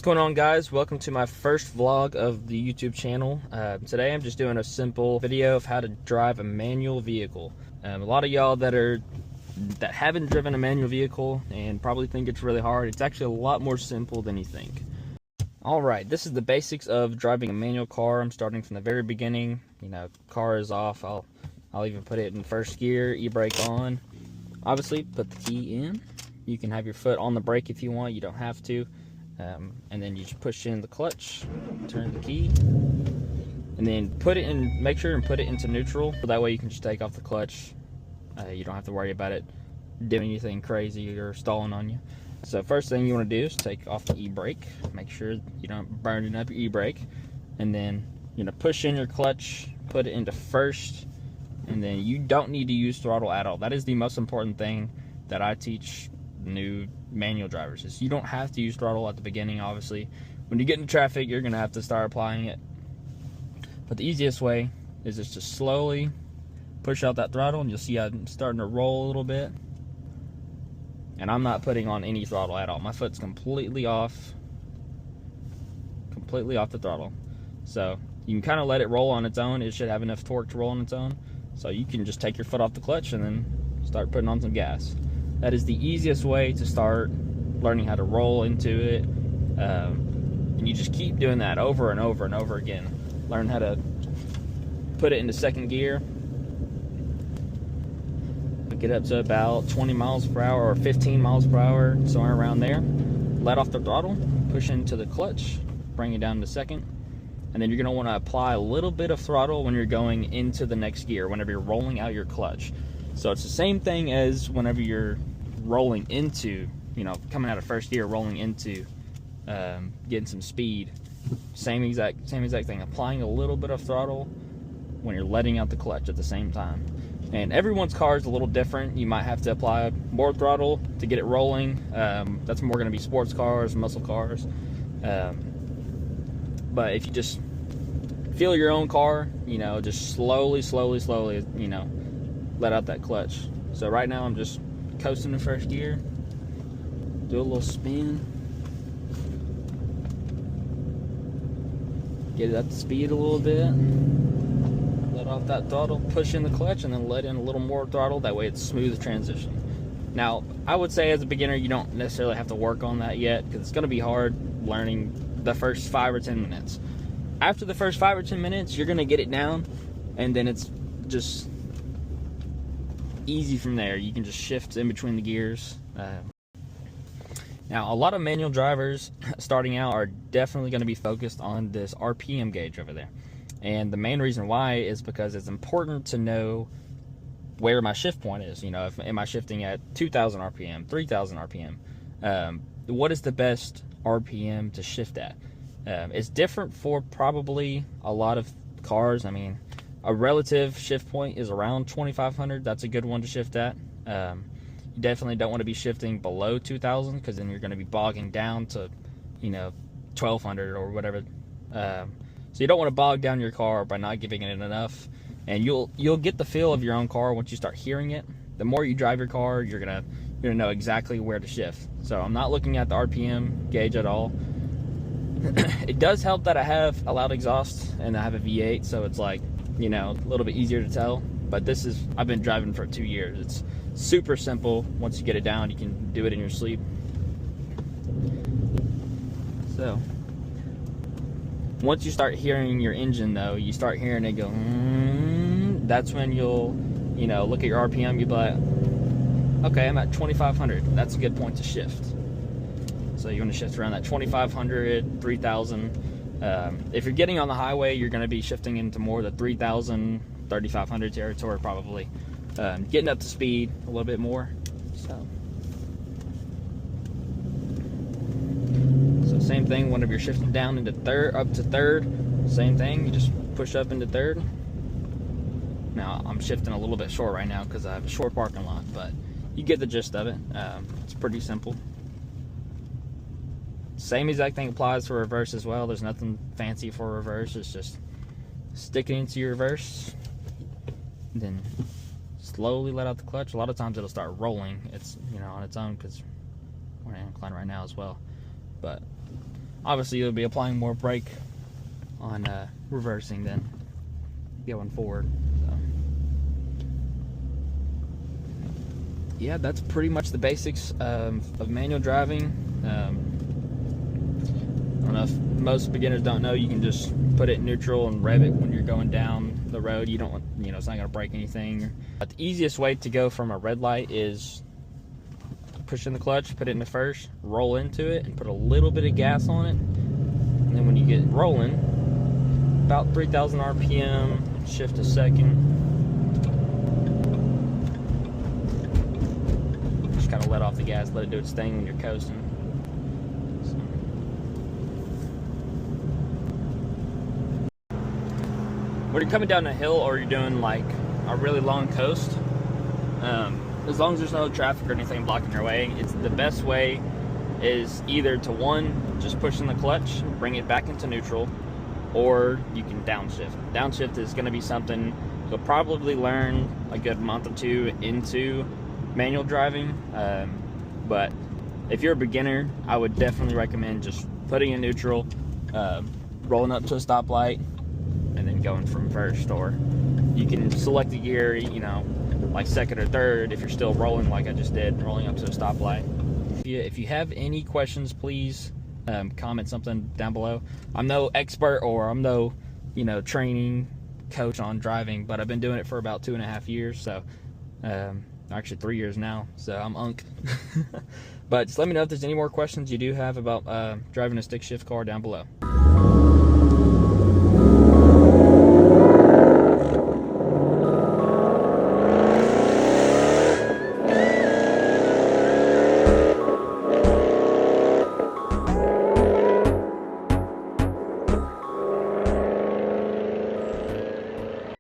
going on, guys? Welcome to my first vlog of the YouTube channel. Today I'm just doing a simple video of how to drive a manual vehicle. A lot of y'all that haven't driven a manual vehicle and probably think it's really hard. It's actually a lot more simple than you think. Alright, this is the basics of driving a manual car. I'm starting from the very beginning. You know, car is off. I'll even put it in first gear, e-brake on. Obviously, put the key in. You can have your foot on the brake if you want. You don't have to. And then you just push in the clutch, turn the key, and then put it in, make sure and put it into neutral, so that way you can just take off the clutch. You don't have to worry about it doing anything crazy or stalling on you. So first thing you want to do is take off the e-brake, make sure you don't burn up your e-brake, and then you're going to push in your clutch, put it into first, and then you don't need to use throttle at all. That is the most important thing that I teach new manual drivers, is you don't have to use throttle at the beginning. Obviously, when you get into traffic, you're gonna have to start applying it, but the easiest way is just to slowly push out that throttle, and you'll see I'm starting to roll a little bit, and I'm not putting on any throttle at all. My foot's completely off the throttle, so you can kind of let it roll on its own. It should have enough torque to roll on its own, so you can just take your foot off the clutch and then start putting on some gas. That is the easiest way to start learning how to roll into it. And you just keep doing that over and over and over again. Learn how to put it into second gear. Get up to about 20 miles per hour or 15 miles per hour, somewhere around there. Let off the throttle, push into the clutch, bring it down to second. And then you're going to want to apply a little bit of throttle when you're going into the next gear, whenever you're rolling out your clutch. So it's the same thing as whenever you're rolling into, you know, coming out of first gear, rolling into getting some speed. Same exact thing. Applying a little bit of throttle when you're letting out the clutch at the same time. And everyone's car is a little different. You might have to apply more throttle to get it rolling. That's more going to be sports cars, muscle cars. But if you just feel your own car, you know, just slowly, you know, let out that clutch. So right now I'm just coasting in first gear, do a little spin, get it up to speed a little bit, let off that throttle, push in the clutch, and then let in a little more throttle. That way it's smooth transition. Now, I would say as a beginner, you don't necessarily have to work on that yet, because it's going to be hard learning the first 5 or 10 minutes. After the first 5 or 10 minutes, you're going to get it down, and then it's just easy from there. You can just shift in between the gears. Now, a lot of manual drivers starting out are definitely going to be focused on this RPM gauge over there, and the main reason why is because it's important to know where my shift point is. You know, am I shifting at 2,000 RPM, 3,000 RPM? What is the best RPM to shift at? It's different for probably a lot of cars. I mean, a relative shift point is around 2,500. That's a good one to shift at. You definitely don't want to be shifting below 2,000, because then you're going to be bogging down to, you know, 1,200 or whatever. So you don't want to bog down your car by not giving it enough. And you'll get the feel of your own car once you start hearing it. The more you drive your car, you're gonna know exactly where to shift. So I'm not looking at the RPM gauge at all. It does help that I have a loud exhaust and I have a V8, so it's like, you know, a little bit easier to tell. But this is, I've been driving for 2 years. It's super simple. Once you get it down, you can do it in your sleep. So once you start hearing your engine, though, you start hearing it go, that's when you'll, you know, look at your RPM. You'll be like, okay, I'm at 2,500. That's a good point to shift. So you want to shift around that 2,500, 3,000. If you're getting on the highway, you're going to be shifting into more the 3,000, 3,500 territory probably. Getting up to speed a little bit more. So same thing whenever you're shifting down into third, up to third, same thing. You just push up into third. Now I'm shifting a little bit short right now because I have a short parking lot, but you get the gist of it. It's pretty simple. Same exact thing applies for reverse as well. There's nothing fancy for reverse. It's just stick it into your reverse, then slowly let out the clutch. A lot of times it'll start rolling. It's, you know, on its own, because we're in incline right now as well. But obviously you'll be applying more brake on reversing than going forward. So, yeah, that's pretty much the basics of manual driving. I don't know if most beginners don't know, you can just put it in neutral and rev it when you're going down the road. You don't want, it's not going to break anything. But the easiest way to go from a red light is push in the clutch, put it into first, roll into it, and put a little bit of gas on it. And then when you get rolling, about 3,000 RPM, shift a second. Just kind of let off the gas, let it do its thing when you're coasting. When you're coming down a hill or you're doing like a really long coast, as long as there's no traffic or anything blocking your way, it's the best way is either to, one, just push in the clutch, bring it back into neutral, or you can downshift. Downshift is going to be something you'll probably learn a good month or two into manual driving, but if you're a beginner, I would definitely recommend just putting in neutral, rolling up to a stoplight, and then going from first. Or you can select the gear, like second or third if you're still rolling like I just did, rolling up to a stoplight. If you have any questions, please comment something down below. I'm no expert, or I'm no training coach on driving, but I've been doing it for about 2.5 years, so actually 3 years now, so I'm unk. But just let me know if there's any more questions you do have about driving a stick shift car down below.